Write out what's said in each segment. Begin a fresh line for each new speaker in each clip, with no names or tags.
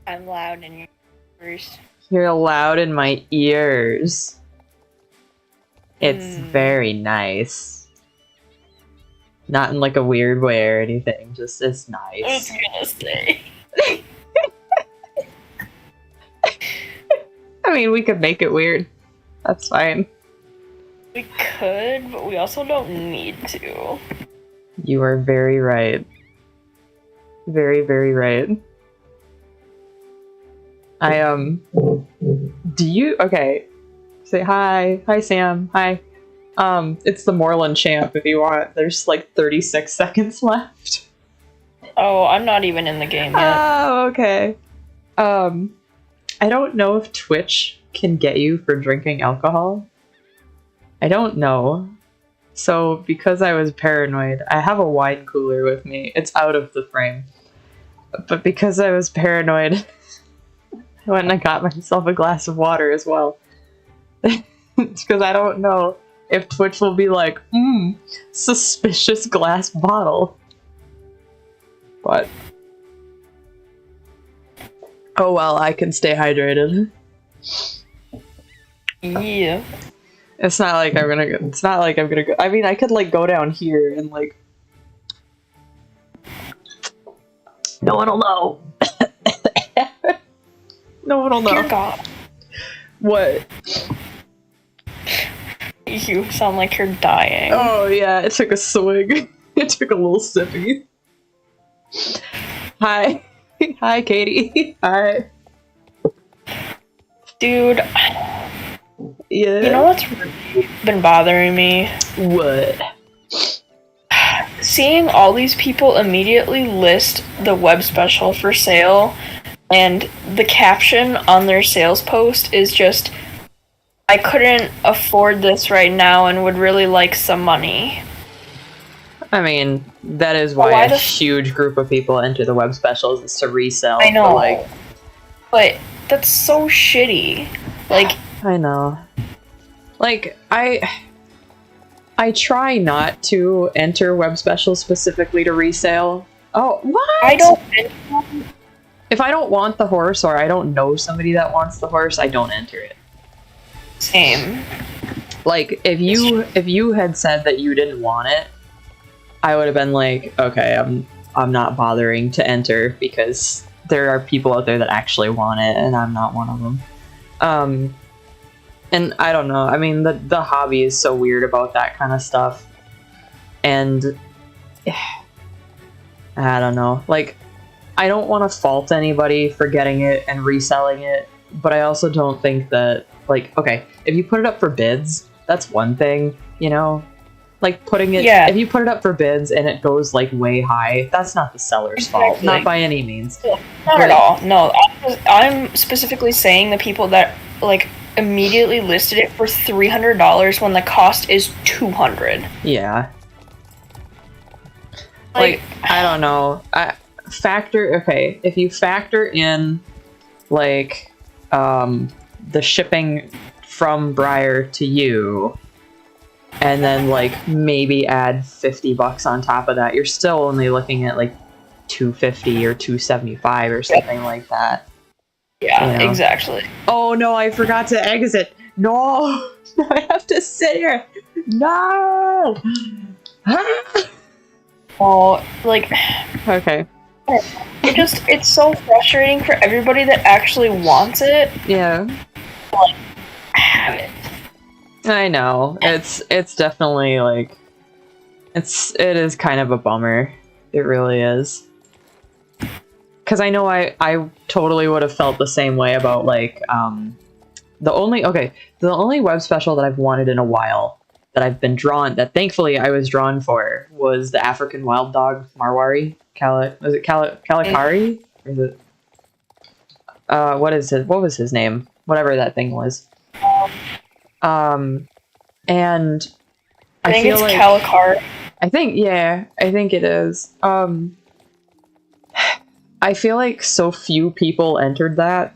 I'm loud in your ears.
You're loud in my ears. It's very nice. Not in like a weird way or anything, just it's nice.
I was gonna say.
I mean, we could make it weird. That's fine.
We could, but we also don't need to.
You are very right. Very, very right. Do you... Okay. Say hi. Hi, Sam. Hi. It's the Moreland champ if you want. There's like 36 seconds left.
Oh, I'm not even in the game yet.
Oh, okay. I don't know if Twitch can get you for drinking alcohol. I don't know. So, because I was paranoid, I have a wine cooler with me. It's out of the frame. But because I was paranoid, I went and I got myself a glass of water as well. Because I don't know if Twitch will be like, suspicious glass bottle. But... oh well, I can stay hydrated.
Yeah.
It's not like I'm gonna go. I mean, I could like go down here and like. No one will know. No one will know.
Dear God.
What?
You sound like you're dying.
Oh yeah, it took a swig. It took a little sippy. Hi. Hi, Katie. Hi.
Dude.
Yeah.
You know what's really been bothering me?
What?
Seeing all these people immediately list the web special for sale, and the caption on their sales post is just, I couldn't afford this right now and would really like some money.
I mean, that is why a huge group of people enter the web specials is to resell.
I know.
But,
but that's so shitty. Like,
I know. Like, I try not to enter web specials specifically to resale. Oh, what?
I don't...
If I don't want the horse or I don't know somebody that wants the horse, I don't enter it.
Same.
Like, if you had said that you didn't want it, I would have been like, okay, I'm not bothering to enter because there are people out there that actually want it and I'm not one of them. And I don't know, I mean, the hobby is so weird about that kind of stuff. And I don't know, like, I don't want to fault anybody for getting it and reselling it, but I also don't think that, like, okay, if you put it up for bids, that's one thing, you know? Like, putting it, if you put it up for bids and it goes, like, way high, that's not the seller's fault. Not by any means.
Not at all. No, I'm specifically saying the people that, like, immediately listed it for $300 when the cost is $200.
Yeah. Like, I don't know. Okay, if you factor in, like, the shipping from Briar to you, and then, like, maybe add $50 on top of that, you're still only looking at, like, $250 or $275 or something like that.
Yeah, you know? Exactly.
Oh no, I forgot to exit. No! I have to sit here. No!
Oh, like...
Okay.
It's so frustrating for everybody that actually wants it.
Yeah.
Like, have it.
I know. It's definitely, like... It is kind of a bummer. It really is. Because I know I totally would have felt the same way about, like, the only web special that I've wanted in a while, that I've been drawn, that thankfully I was drawn for, was the African Wild Dog Marwari. Was it Kalikari? Or is it... what was his name? Whatever that thing was. And...
I think it's like, Kalikari.
I think it is. I feel like so few people entered that.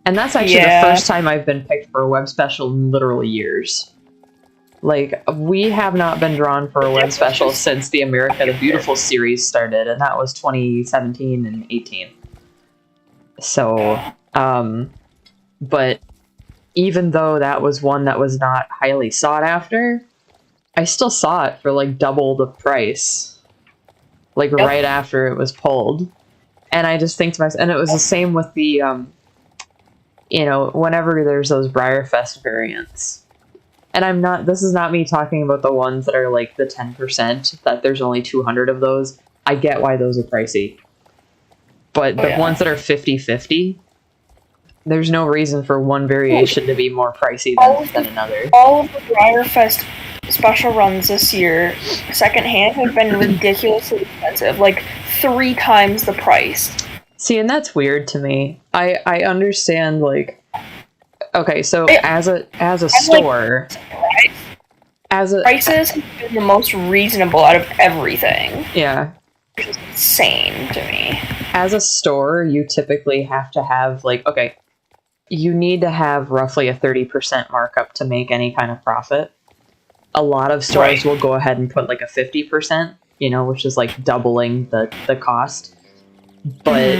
And that's actually the first time I've been picked for a web special in literally years. Like, we have not been drawn for a web special since the America the Beautiful series started, and that was 2017 and 18. So, but even though that was one that was not highly sought after, I still saw it for like double the price, like right after it was pulled. And I just think to myself, and it was the same with the, whenever there's those Briarfest variants. And this is not me talking about the ones that are like the 10%, that there's only 200 of those. I get why those are pricey. But the ones that are 50-50, there's no reason for one variation to be more pricey than another.
All of the Briarfest special runs this year, secondhand, have been ridiculously expensive. Like 3 times the price.
See, and that's weird to me. I understand, like... Okay, so as a store...
Prices have been the most reasonable out of everything.
Yeah.
Which is insane to me.
As a store, you typically have to have, like, okay, you need to have roughly a 30% markup to make any kind of profit. A lot of stores will go ahead and put like a 50%, which is like doubling the cost. But,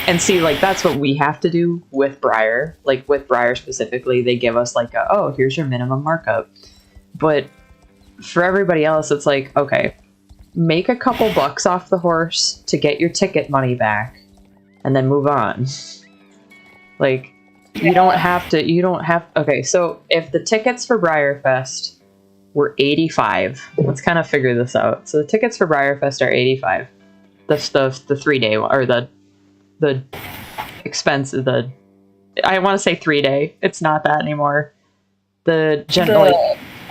and see, like, that's what we have to do with Briar. Like, with Briar specifically, they give us like, here's your minimum markup. But for everybody else, it's like, okay, make a couple bucks off the horse to get your ticket money back, and then move on. Like, you don't have, okay, so if the tickets for Briarfest were $85, let's kind of figure this out. So the tickets for Briarfest are $85. The 3-day one, or the expense, I want to say 3-day. It's not that anymore. The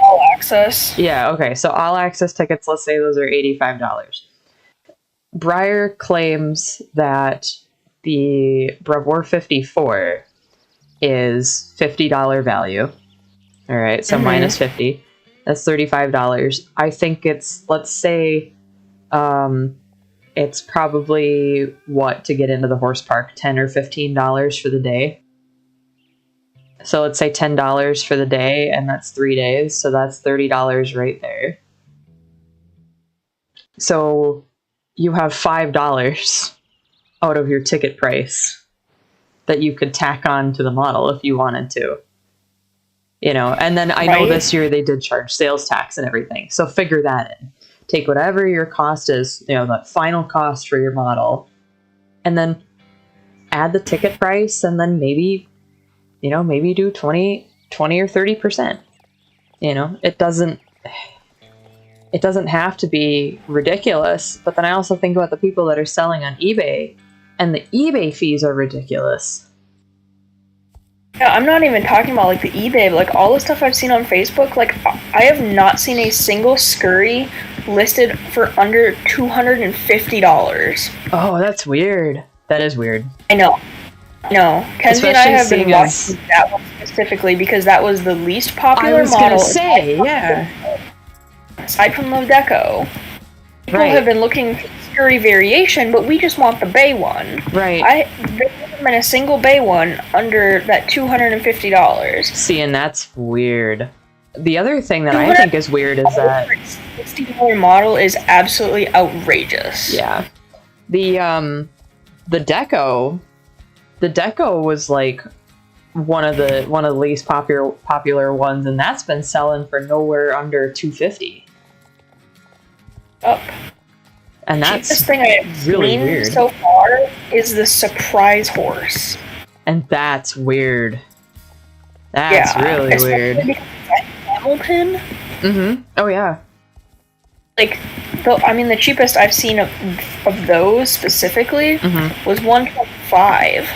all access.
Yeah, okay, so all access tickets, let's say those are $85. Briar claims that the Brevor 54 is $50 value. All right, so minus 50. That's $35. I think it's, let's say, it's probably, to get into the horse park, $10 or $15 for the day. So let's say $10 for the day, and that's 3 days, so that's $30 right there. So you have $5 out of your ticket price that you could tack on to the model if you wanted to. And then I know this year they did charge sales tax and everything, so figure that in. Take whatever your cost is, the final cost for your model, and then add the ticket price, and then maybe do 20 or 30%. It doesn't have to be ridiculous, but then I also think about the people that are selling on eBay, and the eBay fees are ridiculous.
Yeah, I'm not even talking about like the eBay, but like all the stuff I've seen on Facebook, like I have not seen a single scurry listed for under $250.
Oh, that's weird. That is weird.
I know. No, Kenzie and I have been watching that one specifically because that was the least popular model.
I was gonna say, yeah.
Aside from Lodeco. People have been looking for scurry variation, but we just want the Bay one.
Right.
There hasn't been a single Bay one under that $250.
See, and that's weird. The other thing that I think is weird is that
$60 model is absolutely outrageous.
Yeah. The Deco was like one of the least popular ones, and that's been selling for nowhere under $250.
Up.
And that's
the cheapest thing I have
really
seen
weird
so far is the Surprise Horse.
And that's weird. That's really weird.
Hamilton.
Mm-hmm. Oh yeah.
Like, the cheapest I've seen of those specifically was $125.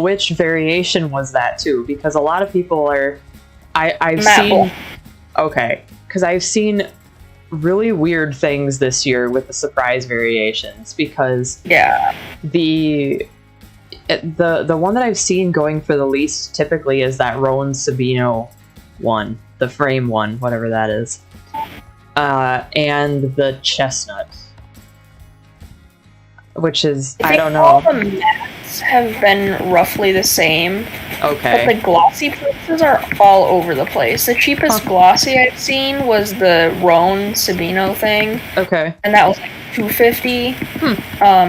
Which variation was that too? Because a lot of people are, I've
Matt
seen.
Bull.
Okay, because I've seen really weird things this year with the surprise variations. Because the one that I've seen going for the least typically is that Rowan Sabino one, the frame one, whatever that is, and the Chestnut, which is I don't know.
All the mats have been roughly the same.
Okay.
But the glossy prices are all over the place. The cheapest glossy I've seen was the Roan Sabino thing,
Okay.
and that was like $250.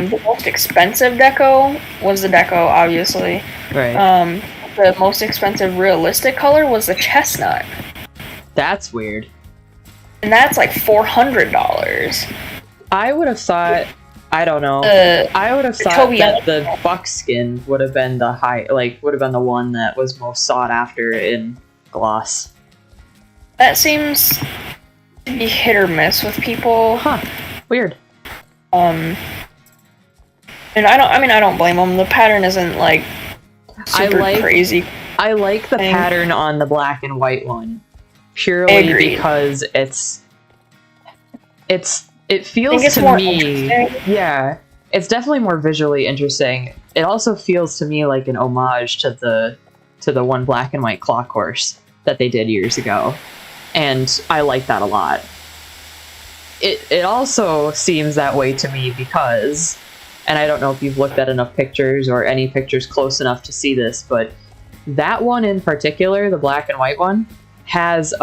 The most expensive deco was the deco, obviously.
Right.
The most expensive realistic color was the chestnut,
That's weird.
and that's like $400.
I would have thought, I don't know. I would have thought
Toby
that the buckskin would have been the would have been the one that was most sought after in gloss.
That seems to be hit or miss with people.
Huh. Weird.
And I don't blame them. The pattern isn't like super crazy.
I like the pattern on the black and white one purely because it feels to me, yeah, it's definitely more visually interesting. It also feels to me like an homage to the one black and white clock horse that they did years ago, and I like that a lot. It also seems that way to me because, and I don't know if you've looked at enough pictures or any pictures close enough to see this, but that one in particular, the black and white one, has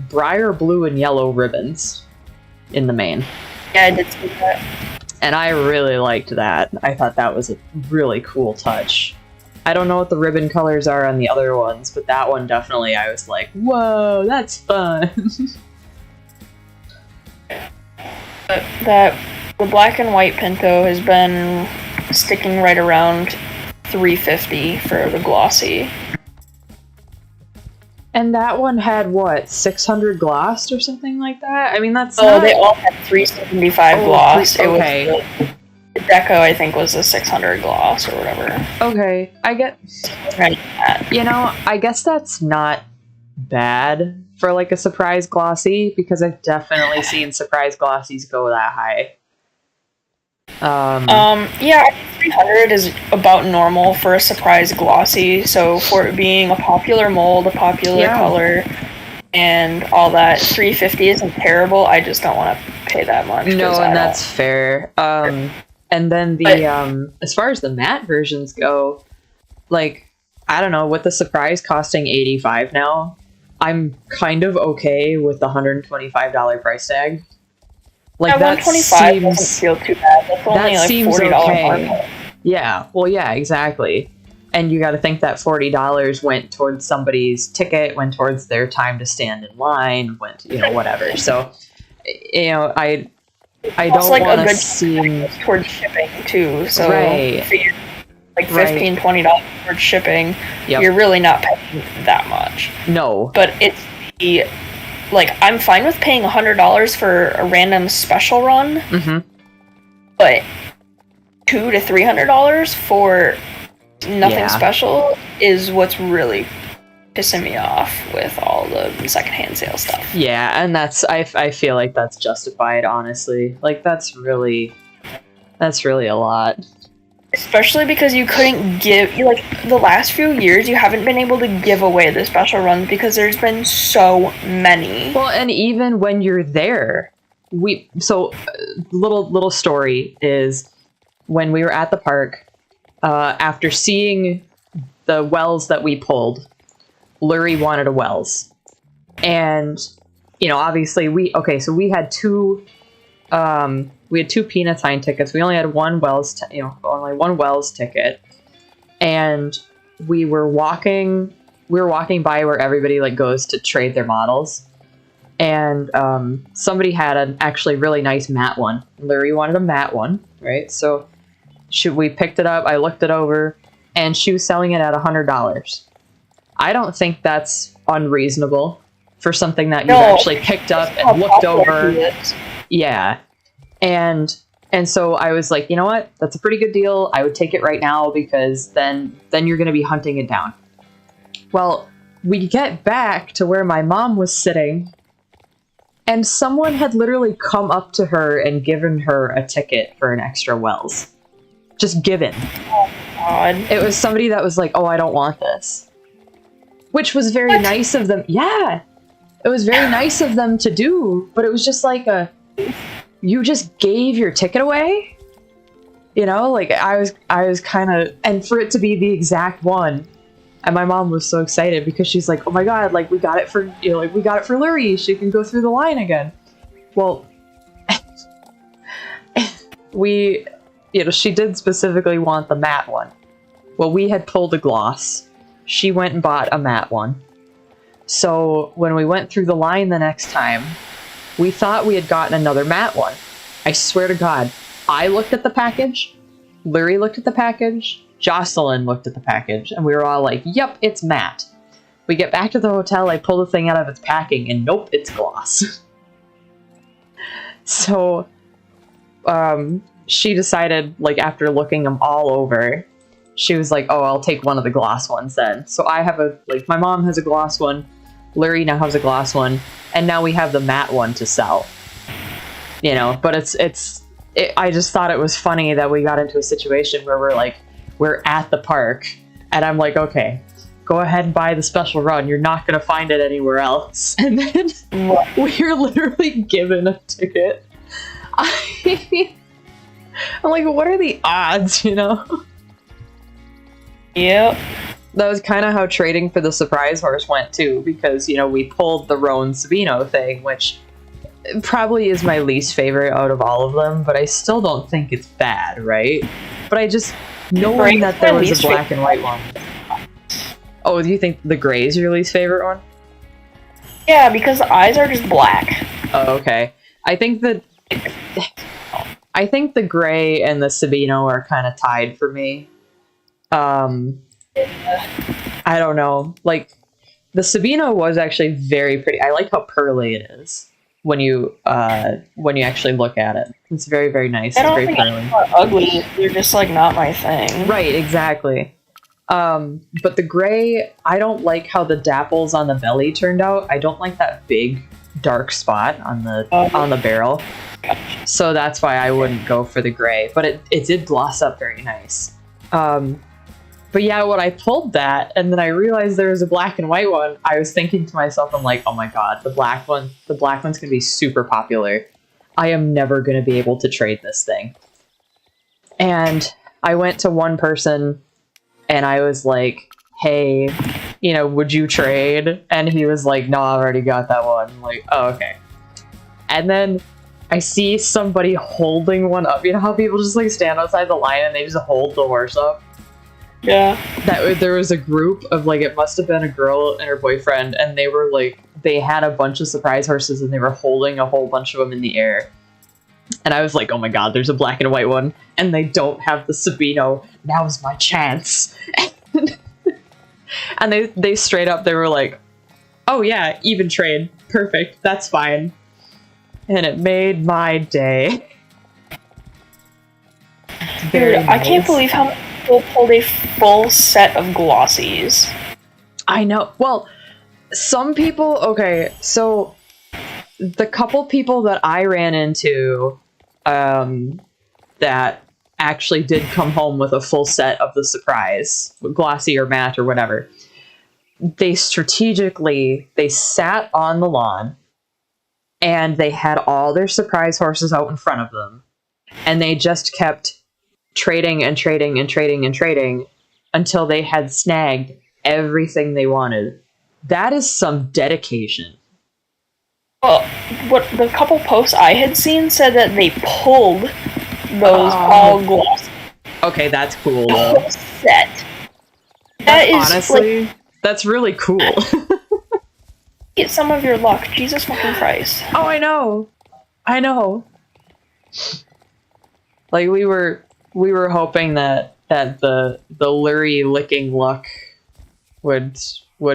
briar blue and yellow ribbons in the mane.
Yeah, I did see that.
And I really liked that. I thought that was a really cool touch. I don't know what the ribbon colors are on the other ones, but that one definitely I was like, whoa, that's fun.
The black and white Pinto has been sticking right around $350 for the glossy.
And that one had what, 600 gloss or something like that? I mean, that's
they all had 375 gloss.
Okay.
It was the deco, I think, was a 600 gloss or whatever.
Okay, I get. You know, I guess that's not bad for like a surprise glossy because I've definitely seen surprise glossies go that high.
Yeah, 300 is about normal for a surprise glossy, so for it being a popular mold, a popular color, and all that, 350 isn't terrible. I just don't want to pay that much.
No, and that's fair. And then the as far as the matte versions go, like, I don't know, with the surprise costing $85 now, I'm kind of okay with the $125 price tag. Like,
yeah,
that
$125 doesn't feel too bad. That's only like $40
okay. Yeah, well, yeah, exactly. And you got to think that $40 went towards somebody's ticket, went towards their time to stand in line, went, whatever. So, I don't
like
want to seem
towards shipping too. So,
right.
Like $15, $20 towards shipping, you're really not paying that much.
No,
but it's like, I'm fine with paying $100 for a random special run, but $200 to $300 for nothing special is what's really pissing me off with all the secondhand sale stuff.
Yeah, and that's I feel like that's justified, honestly. Like, that's really a lot.
Especially because you couldn't like, the last few years, you haven't been able to give away the special runs because there's been so many.
Well, and even when you're there, little story is when we were at the park, after seeing the Wells that we pulled, Lurie wanted a Wells. And, obviously we had two Peanuts Sign tickets. We only had one Wells, one Wells ticket, and we were walking by where everybody like goes to trade their models, and somebody had an actually really nice matte one. Lurie wanted a matte one, right? So we picked it up. I looked it over, and she was selling it at $100. I don't think that's unreasonable for something that you actually picked up and looked over. Yeah. And so I was like, you know what? That's a pretty good deal. I would take it right now because then you're going to be hunting it down. Well, we get back to where my mom was sitting, and someone had literally come up to her and given her a ticket for an extra Wells. Just given.
Oh, God.
It was somebody that was like, oh, I don't want this. Which was very nice of them. Yeah. It was very nice of them to do, but it was just like you just gave your ticket away? Like, I was kind of, and for it to be the exact one And my mom was so excited because she's like, oh my god, like we got it for, you know, like we got it for Luri. She can go through the line again. Well, we, you know, she did specifically want the matte one. Well, we had pulled a gloss. She went and bought a matte one. So when we went through the line the next time, we thought we had gotten another matte one. I swear to God, I looked at the package, Luri looked at the package, Jocelyn looked at the package, and we were all like, yep, it's matte. We get back to the hotel, I pull the thing out of its packing, and nope, it's gloss. So, she decided, like, after looking them all over, she was like, oh, I'll take one of the gloss ones then. So I have my mom has a gloss one, Luri now has a gloss one, and now we have the matte one to sell. You know, but I just thought it was funny that we got into a situation where we're at the park, and I'm like, okay, go ahead and buy the special run. You're not going to find it anywhere else. And then we're literally given a ticket. I'm like, what are the odds, you know?
Yep.
That was kind of how trading for the surprise horse went, too, because, you know, we pulled the Roan Sabino thing, which probably is my least favorite out of all of them, but I still don't think it's bad, right? But I just, knowing that there was a black and white one. Oh, do you think the gray is your least favorite one?
Yeah, because the eyes are just black.
Oh, okay. I think the gray and the Sabino are kind of tied for me. I don't know. Like, the Sabino was actually very pretty. I like how pearly it is when you actually look at it. It's very, very nice.
I don't
it's very
think
pearly.
It's ugly. They're just like not my thing.
Right, exactly. But the gray, I don't like how the dapples on the belly turned out. I don't like that big dark spot on the barrel. So that's why I wouldn't go for the gray. But it did gloss up very nice. But yeah, when I pulled that and then I realized there was a black and white one, I was thinking to myself, I'm like, oh my god, the black one's gonna be super popular. I am never gonna be able to trade this thing. And I went to one person and I was like, hey, you know, would you trade? And he was like, no, I already got that one. I'm like, oh, okay. And then I see somebody holding one up. You know how people just like stand outside the line and they just hold the horse up?
Yeah.
There was a group of like, it must have been a girl and her boyfriend, and they were like, they had a bunch of surprise horses and they were holding a whole bunch of them in the air. And I was like, oh my god, there's a black and white one, and they don't have the Sabino. Now's my chance. And they straight up, they were like, oh yeah, even trade. Perfect, that's fine. And it made my day.
Dude, I can't believe how many people pulled a full set of glossies.
I know. Well, some people, okay, so the couple people that I ran into that actually did come home with a full set of the surprise, glossy or matte or whatever, they sat on the lawn and they had all their surprise horses out in front of them, and they just kept trading and trading and trading and trading until they had snagged everything they wanted. That is some dedication.
Well, what the couple posts I had seen said that they pulled those all glossy.
Okay, that's cool
The
though.
whole set. That is
honestly,
like,
that's really cool.
get some of your luck, Jesus fucking Christ.
Oh, I know. Like we were hoping that the Luri licking luck would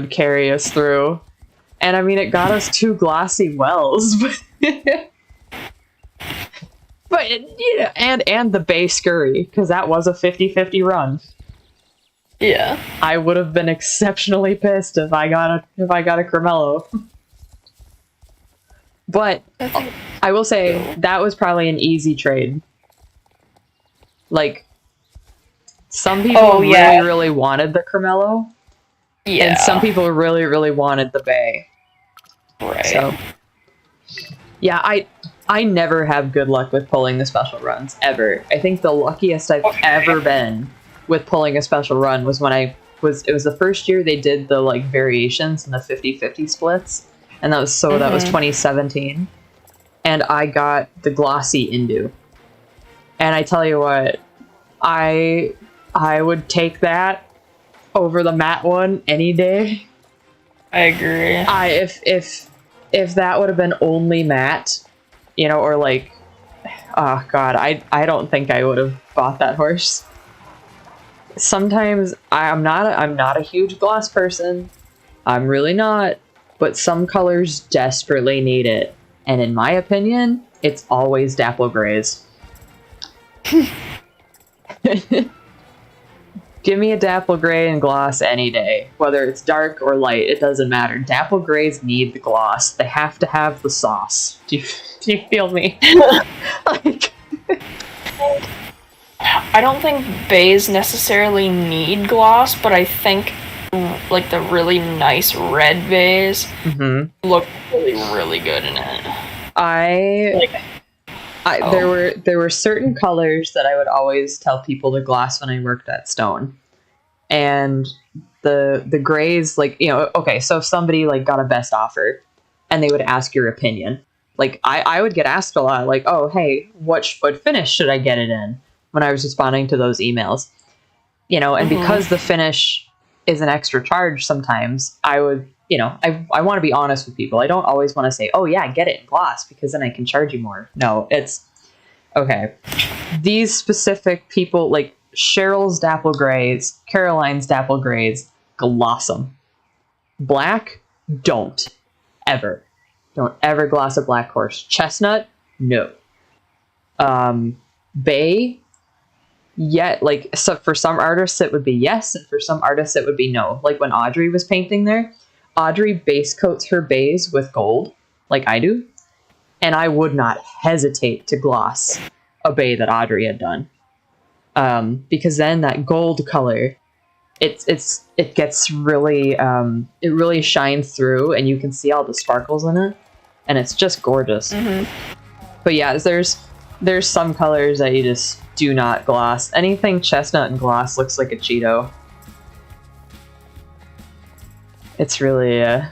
carry us through. And I mean, it got us 2 glossy wells, but yeah, and the Bay Scurry, because that was a 50-50 run.
Yeah.
I would have been exceptionally pissed if I got a Cremello. But I will say that was probably an easy trade. Like, some people really wanted the Cremello.
Yeah.
And some people really, really wanted the Bay.
Right.
So, yeah, I never have good luck with pulling the special runs, ever. I think the luckiest I've ever been with pulling a special run was when I was, it was the first year they did the like variations and the 50-50 splits, and that was that was 2017, and I got the glossy Indu, and I tell you what, I would take that over the matte one any day.
I agree.
If that would have been only matte, you know, or like, oh god, I don't think I would have bought that horse. Sometimes I'm not a huge gloss person. I'm really not, but some colors desperately need it. And in my opinion, it's always dapple grays. Give me a dapple gray and gloss any day. Whether it's dark or light, it doesn't matter. Dapple grays need the gloss. They have to have the sauce. Do you feel me? Like,
I don't think bays necessarily need gloss, but I think like the really nice red bays look really, really good in it.
There were certain colors that I would always tell people to gloss when I worked at Stone, and the grays, like, you know, okay, so if somebody like got a best offer and they would ask your opinion, like I would get asked a lot, like, oh hey, what finish should I get it in, when I was responding to those emails, you know, and because the finish is an extra charge, sometimes I would, you know, I want to be honest with people. I don't always want to say, oh yeah, get it in gloss because then I can charge you more. No, it's okay. These specific people, like Cheryl's dapple grays, Caroline's dapple grays, gloss them. Black, don't ever gloss a black horse. Chestnut, no. Bay, yeah, like, so for some artists it would be yes, and for some artists it would be no. Like when Audrey was painting there, Audrey base coats her bays with gold, like I do, and I would not hesitate to gloss a bay that Audrey had done, because then that gold color, it gets really, it really shines through, and you can see all the sparkles in it, and it's just gorgeous. But yeah, there's some colors that you just do not gloss. Anything chestnut and gloss looks like a Cheeto. It's really, ugh.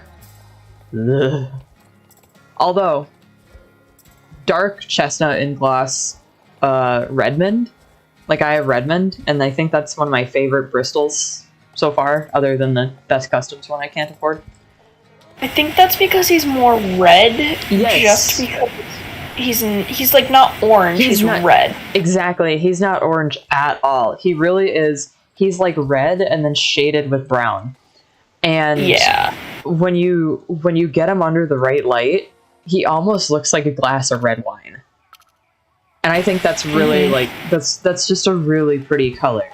Although, dark chestnut and gloss, Redmond, like I have Redmond, and I think that's one of my favorite Bristols so far, other than the Best Customs one I can't afford.
I think that's because he's more red.
Yes.
Just because he's like not orange, he's not, red.
Exactly. He's not orange at all. He really is. He's like red and then shaded with brown. And
yeah,
when you get him under the right light, he almost looks like a glass of red wine. And I think that's really like that's just a really pretty color.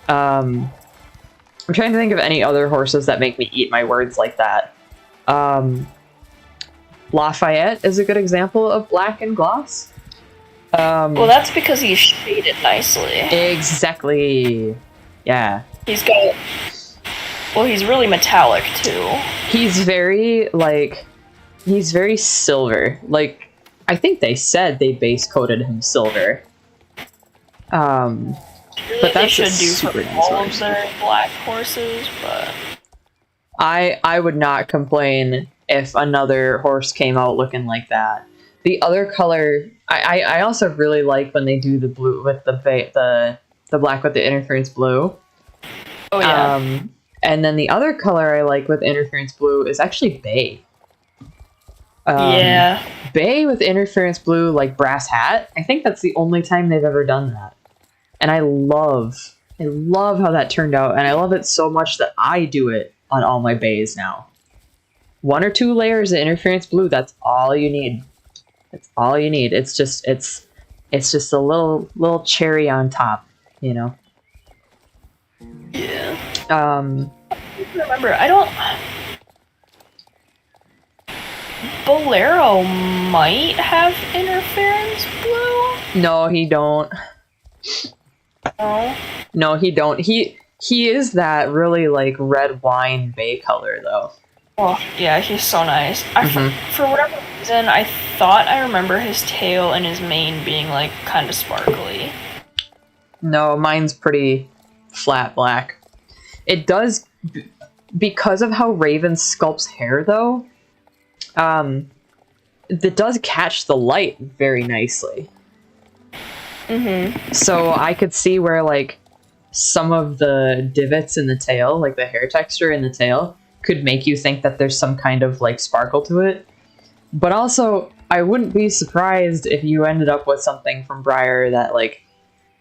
I'm trying to think of any other horses that make me eat my words like that. Lafayette is a good example of black and gloss.
Well, that's because he's shaded nicely.
Exactly. Yeah.
He's got. Well, he's really metallic too.
He's very silver. Like, I think they said they base coated him silver.
Really,
but that's
they should do for all of their black horses, but
I would not complain if another horse came out looking like that. The other color, I also really like when they do the blue with the black with the interference blue.
Oh yeah.
And then the other color I like with interference blue is actually bay.
Yeah.
Bay with interference blue, like brass hat. I think that's the only time they've ever done that. And I love how that turned out. And I love it so much that I do it on all my bays now. 1 or 2 layers of interference blue, that's all you need. That's all you need. It's just a little cherry on top, you know.
Yeah.
Remember,
Bolero might have interference blue?
No, he don't.
No?
No, he don't. He is that really, like, red wine bay color, though.
Oh, yeah, he's so nice. For whatever reason, I thought I remember his tail and his mane being, like, kind of sparkly.
No, mine's pretty flat black. It does, because of how Raven sculpts hair, though, it does catch the light very nicely.
Mm-hmm.
So I could see where, like, some of the divots in the tail, like the hair texture in the tail, could make you think that there's some kind of, like, sparkle to it. But also, I wouldn't be surprised if you ended up with something from Briar that, like,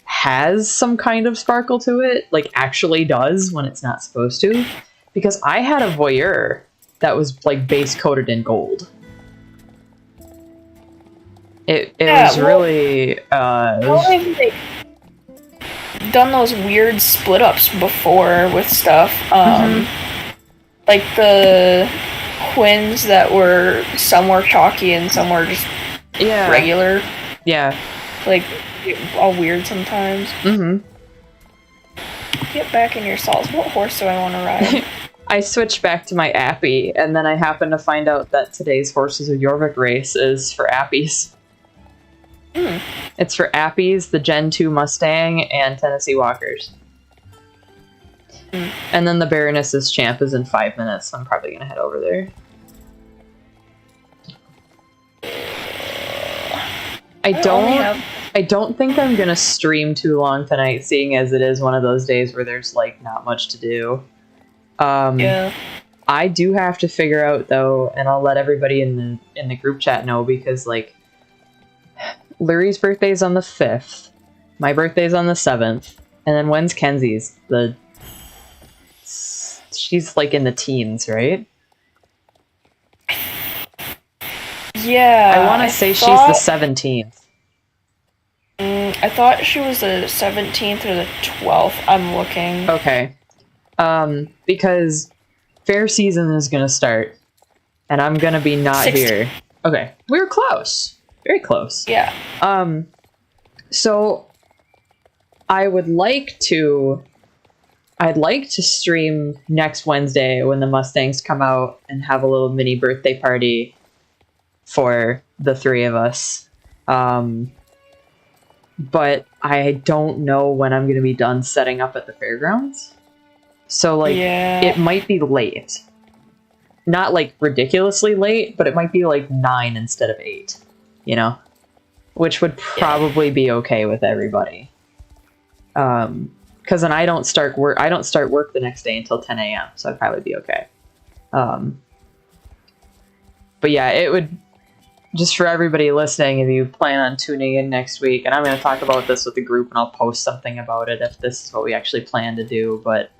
has some kind of sparkle to it, like, actually does when it's not supposed to. Because I had a Voyeur that was, like, base coated in gold. It was really
How have they done those weird split ups before with stuff? Like the Quins that were some were chalky and some were just regular.
Yeah.
Like all weird sometimes.
Mm-hmm.
Get back in your stalls. What horse do I want to ride?
I switched back to my Appy, and then I happened to find out that today's Horses of Jorvik race is for Appies. It's for Appies, the Gen 2 Mustang, and Tennessee Walkers. And then the Baroness's Champ is in 5 minutes, so I'm probably gonna head over there. I don't think I'm gonna stream too long tonight, seeing as it is one of those days where there's, like, not much to do.
Yeah.
I do have to figure out, though, and I'll let everybody in the group chat know, because, like, Lurie's birthday's on the 5th, my birthday's on the 7th, and then when's Kenzie's? She's, like, in the teens, right?
Yeah.
I want to say she's the 17th.
I thought she was the 17th or the 12th. I'm looking.
Okay. Because fair season is gonna start, and I'm gonna be not
16th.
here. Okay. We were close. Very close.
Yeah.
So I'd like to stream next Wednesday when the Mustangs come out and have a little mini birthday party for the three of us. But I don't know when I'm going to be done setting up at the fairgrounds. So, like, It might be late. Not, like, ridiculously late, but it might be, like, 9 instead of 8. You know? Which would probably be okay with everybody. Because then I don't start work the next day until 10 a.m., so I'd probably be okay. But yeah, it would... Just for everybody listening, if you plan on tuning in next week, and I'm going to talk about this with the group, and I'll post something about it if this is what we actually plan to do, but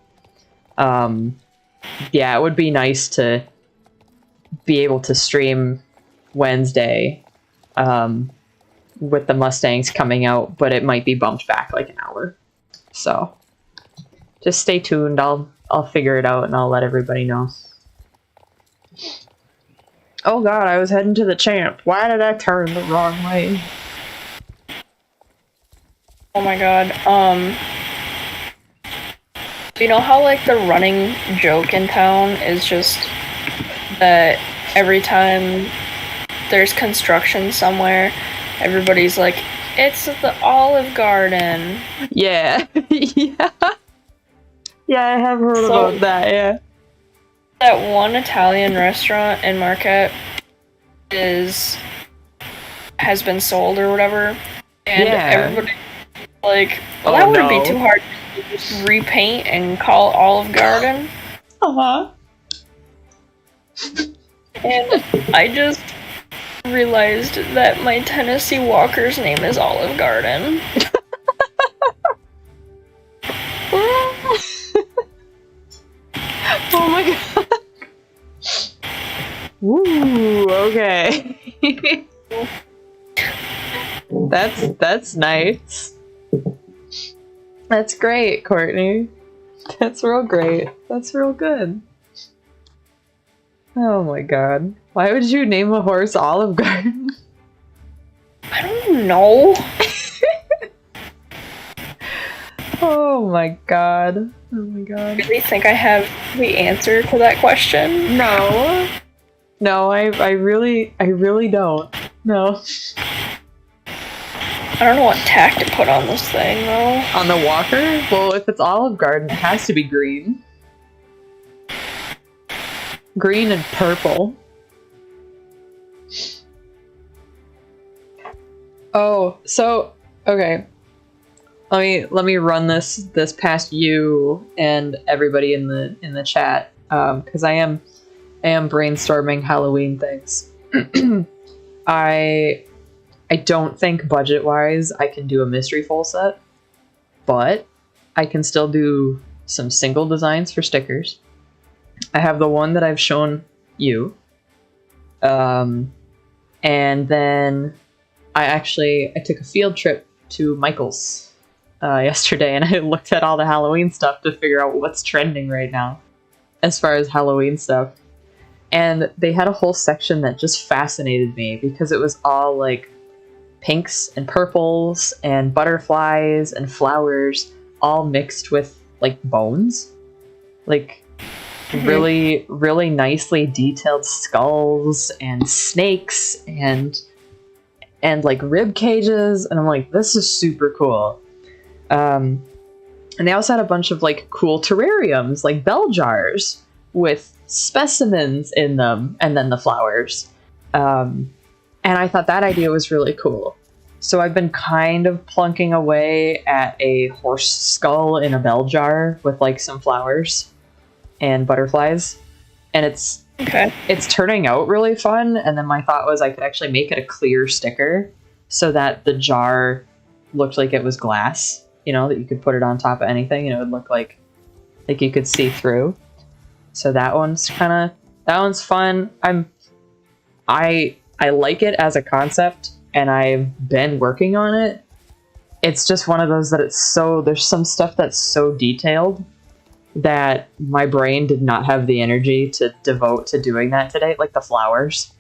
yeah, it would be nice to be able to stream Wednesday with the Mustangs coming out, but it might be bumped back like an hour. So just stay tuned. I'll figure it out, and I'll let everybody know. Oh god, I was heading to the champ. Why did I turn the wrong way?
Oh my god. You know how, like, the running joke in town is just that every time there's construction somewhere, everybody's like, it's the Olive Garden.
Yeah. Yeah. Yeah, I have heard about that, yeah.
That one Italian restaurant in Marquette has been sold or whatever, and everybody like, well, that wouldn't be too hard to just repaint and call Olive Garden. And I just realized that my Tennessee Walker's name is Olive Garden.
Oh my god. Woo, okay. That's nice. That's great, Courtney. That's real great. That's real good. Oh my god. Why would you name a horse Olive Garden?
I don't know.
Oh my god. Oh my god.
Do you really think I have the answer to that question?
No. No, I really don't. No.
I don't know what tack to put on this thing, though.
On the Walker? Well, if it's Olive Garden, it has to be green. Green and purple. Oh, so okay. Let me run this past you and everybody in the chat, because I am brainstorming Halloween things. I don't think budget wise I can do a mystery full set, but I can still do some single designs for stickers. I have the one that I've shown you, and then I took a field trip to Michael's yesterday, and I looked at all the Halloween stuff to figure out what's trending right now as far as Halloween stuff. And they had a whole section that just fascinated me because it was all like pinks and purples and butterflies and flowers all mixed with like bones. Like really, really nicely detailed skulls and snakes and like rib cages. And I'm like, this is super cool. And they also had a bunch of like cool terrariums, like bell jars with specimens in them, and then the flowers. And I thought that idea was really cool. So I've been kind of plunking away at a horse skull in a bell jar with like some flowers and butterflies. And it's turning out really fun. And then my thought was I could actually make it a clear sticker so that the jar looked like it was glass, you know, that you could put it on top of anything and it would look like you could see through. So that one's fun. I like it as a concept, and I've been working on it. It's just one of those that there's some stuff that's so detailed that my brain did not have the energy to devote to doing that today, like the flowers.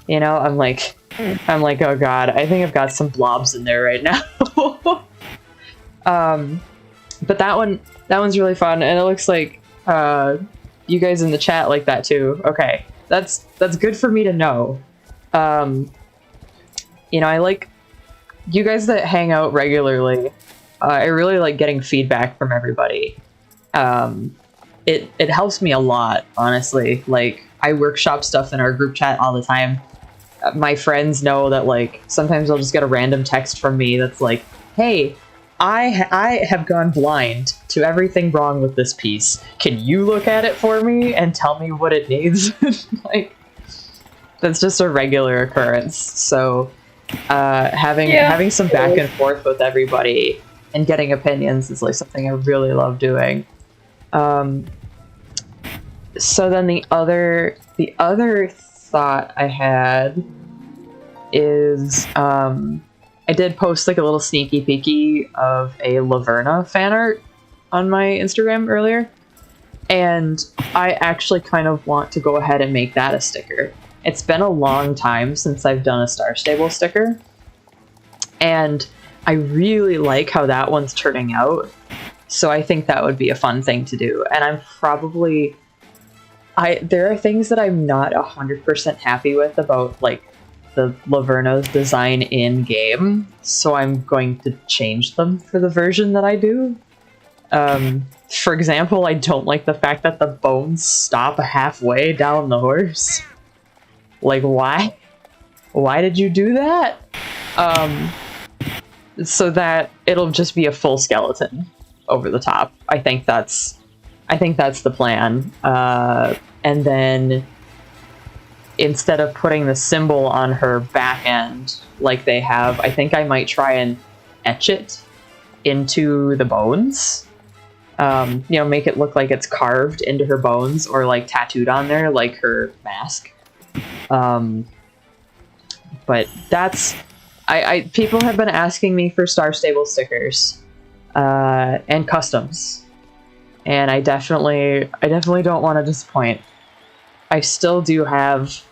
You know, I'm like, oh god, I think I've got some blobs in there right now. But that one's really fun, and it looks like you guys in the chat like that too. Okay, that's good for me to know. You know, I like you guys that hang out regularly. I really like getting feedback from everybody. It helps me a lot, honestly. Like, I workshop stuff in our group chat all the time. My friends know that, like, sometimes I'll just get a random text from me that's like, hey, I have gone blind to everything wrong with this piece. Can you look at it for me and tell me what it needs? Like, that's just a regular occurrence. So having some back and forth with everybody and getting opinions is like something I really love doing. So then the other thought I had is I did post like a little sneaky peeky of a Laverna fan art on my Instagram earlier, and I actually kind of want to go ahead and make that a sticker. It's been a long time since I've done a Star Stable sticker, and I really like how that one's turning out, so I think that would be a fun thing to do. And there are things that I'm not 100% happy with about like the Laverna's design in game, so I'm going to change them for the version that I do. For example, I don't like the fact that the bones stop halfway down the horse. Like, why? Why did you do that? So that it'll just be a full skeleton over the top. I think that's the plan. And then instead of putting the symbol on her back end like they have, I think I might try and etch it into the bones. You know, make it look like it's carved into her bones or like tattooed on there like her mask. But that's people have been asking me for Star Stable stickers and customs, and I definitely don't want to disappoint. I still do have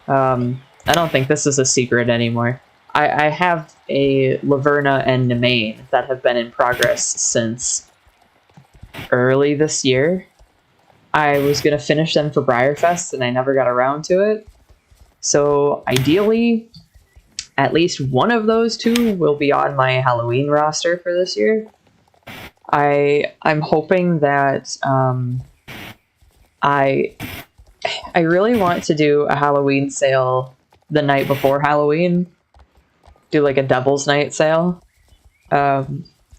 I don't think this is a secret anymore. I have a Laverna and Nemain that have been in progress since early this year. I was going to finish them for Briarfest and I never got around to it. So ideally, at least one of those two will be on my Halloween roster for this year. I'm hoping that I really want to do a Halloween sale the night before Halloween. Do like a Devil's Night sale. I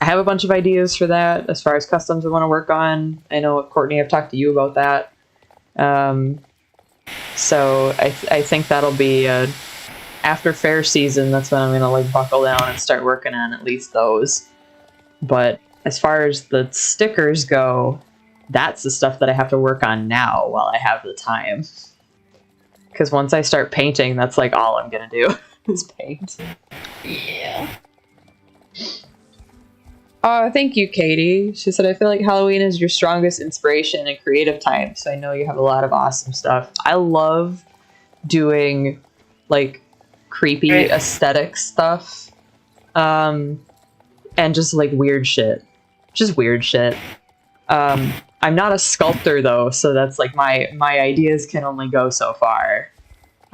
have a bunch of ideas for that as far as customs I want to work on. I know, Courtney, I've talked to you about that. So I think that'll be after fair season. That's when I'm gonna like buckle down and start working on at least those. But as far as the stickers go, that's the stuff that I have to work on now while I have the time. Because once I start painting, that's like all I'm gonna do is paint.
Yeah.
Oh, thank you, Katie. She said, I feel like Halloween is your strongest inspiration and creative time, so I know you have a lot of awesome stuff. I love doing, like, creepy aesthetic stuff. And just, like, weird shit. Just weird shit. I'm not a sculptor, though, so that's, like, my ideas can only go so far.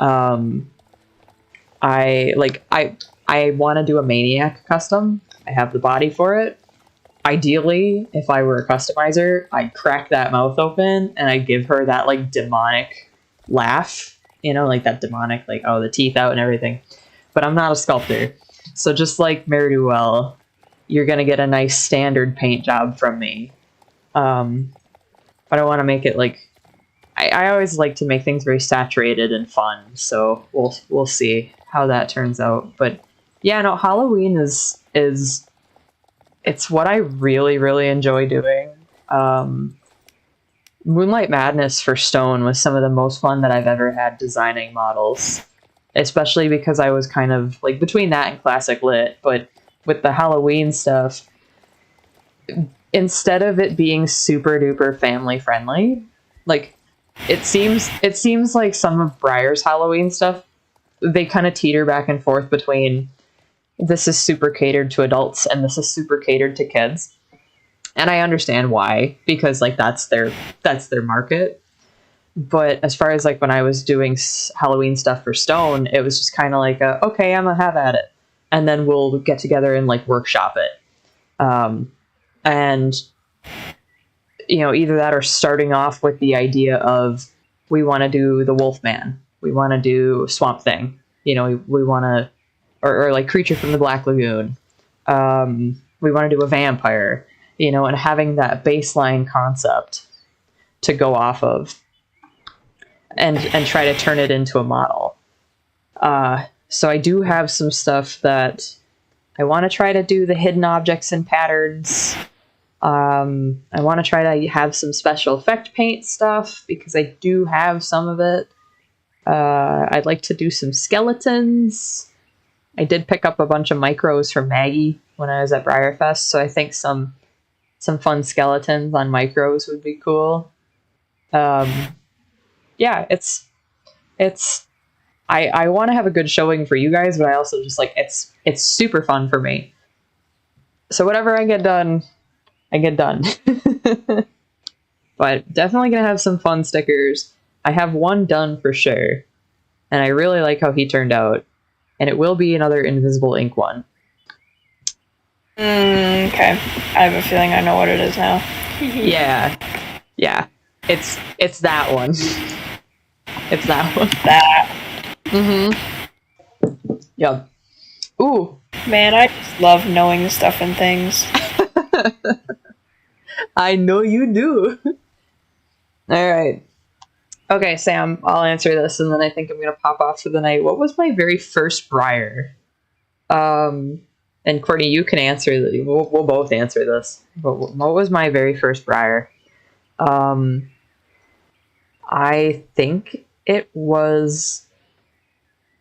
I want to do a Maniac custom. I have the body for it. Ideally, if I were a customizer, I'd crack that mouth open and I'd give her that like demonic laugh, you know, like that demonic, like, oh, the teeth out and everything. But I'm not a sculptor. So just like Mare-Do-Well, you're going to get a nice standard paint job from me. But I want to make it like, I always like to make things very saturated and fun. So we'll see how that turns out. But yeah, no, Halloween is it's what I really, really enjoy doing. Moonlight Madness for Stone was some of the most fun that I've ever had designing models, especially because I was kind of like between that and Classic Lit. But with the Halloween stuff, instead of it being super duper family friendly, like it seems like some of Briar's Halloween stuff, they kind of teeter back and forth between this is super catered to adults and this is super catered to kids. And I understand why, because like that's their market. But as far as like when I was doing Halloween stuff for Stone, it was just kind of like, okay, I'm gonna have at it. And then we'll get together and like workshop it. And you know, either that or starting off with the idea of we want to do the Wolfman. We want to do Swamp Thing. You know, we want to or like Creature from the Black Lagoon. We want to do a vampire, you know, and having that baseline concept to go off of and try to turn it into a model. So I do have some stuff that I want to try to do the hidden objects and patterns. I want to try to have some special effect paint stuff because I do have some of it. I'd like to do some skeletons. I did pick up a bunch of micros from Maggie when I was at Briarfest, so I think some fun skeletons on micros would be cool. Yeah, I want to have a good showing for you guys, but I also just like it's super fun for me. So whatever I get done, I get done. But definitely gonna have some fun stickers. I have one done for sure, and I really like how he turned out. And it will be another Invisible Ink one.
Okay. I have a feeling I know what it is now.
Yeah. It's that one. It's that one.
That.
Mm-hmm. Yep. Ooh.
Man, I just love knowing stuff and things.
I know you do. All right. Okay, Sam, I'll answer this, and then I think I'm going to pop off for the night. What was my very first Briar? And Courtney, you can answer. We'll both answer this. But what was my very first Briar? I think it was...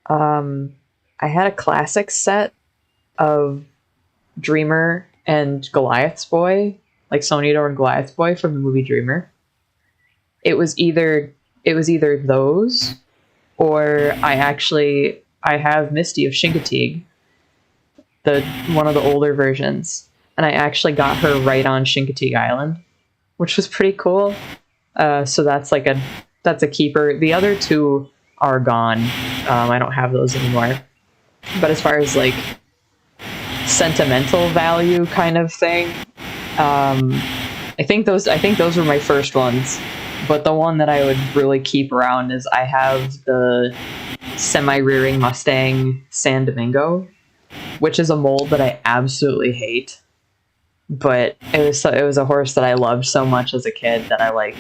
I had a classic set of Dreamer and Goliath's Boy, like Sonidor and Goliath's Boy from the movie Dreamer. It was either those, or I have Misty of Shinkatig, one of the older versions, and I actually got her right on Shinkatig Island, which was pretty cool. So that's a keeper. The other two are gone. I don't have those anymore. But as far as like sentimental value kind of thing, I think those were my first ones. But the one that I would really keep around is I have the semi-rearing Mustang San Domingo, which is a mold that I absolutely hate. But it was a horse that I loved so much as a kid that I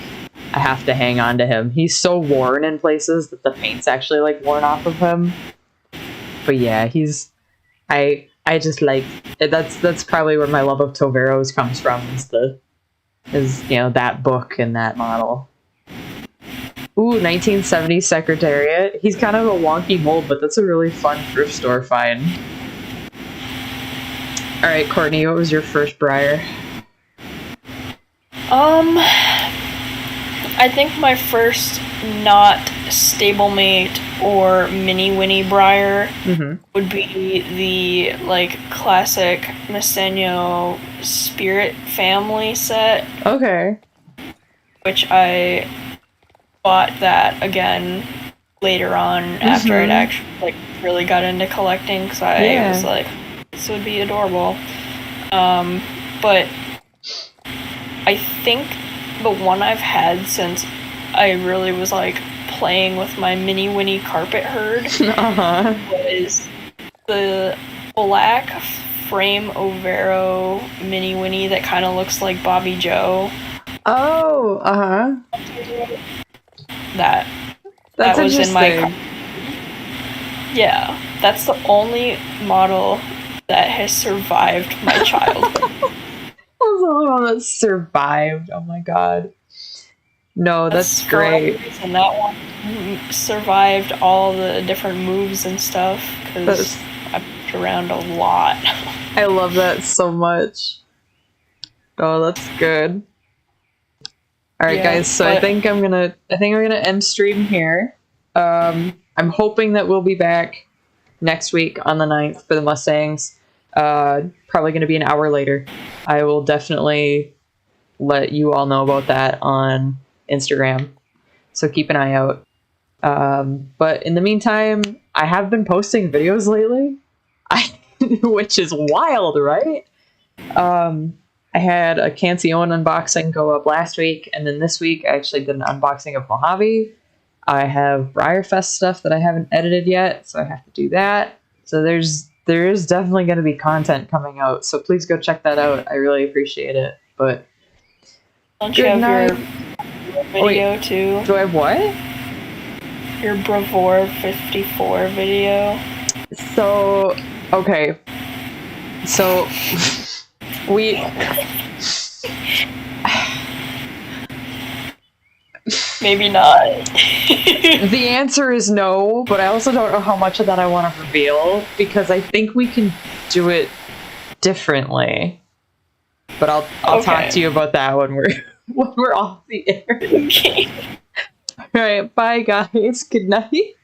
have to hang on to him. He's so worn in places that the paint's actually like worn off of him. But yeah, I just like that's probably where my love of Toveros comes from, is that book and that model. Ooh, 1970s Secretariat. He's kind of a wonky mold, but that's a really fun thrift store find. All right, Courtney, what was your first Briar?
I think my first not stablemate or mini Winnie Briar would be the classic Misenyo Spirit Family set.
Okay.
Which I bought that again later on after I'd actually really got into collecting, because I was like, this would be adorable. But I think the one I've had since I really was playing with my mini Winnie carpet herd was the black frame Overo mini Winnie that kind of looks like Bobby Joe.
Oh,
That was in my that's the only model that has survived my childhood.
That was the only one that survived. Oh my god. No, that's great.
And that one survived all the different moves and stuff, because I moved around a lot.
I love that so much. Oh, that's good. All right, guys. So I think I'm gonna end stream here. I'm hoping that we'll be back next week on the 9th for the Mustangs. Probably going to be an hour later. I will definitely let you all know about that on Instagram, so keep an eye out. But in the meantime, I have been posting videos lately, which is wild, right? I had a Cancion unboxing go up last week, and then this week I actually did an unboxing of Mojave. I have Briarfest stuff that I haven't edited yet, so I have to do that. So there is definitely going to be content coming out, so please go check that out. I really appreciate it. But
don't you have your video too?
Do I have what?
Your Bravor 54 video.
So, okay. So,
maybe not.
The answer is no, but I also don't know how much of that I want to reveal, because I think we can do it differently. But I'll talk to you about that when we're off the air.
Okay.
All right, bye guys. Good night.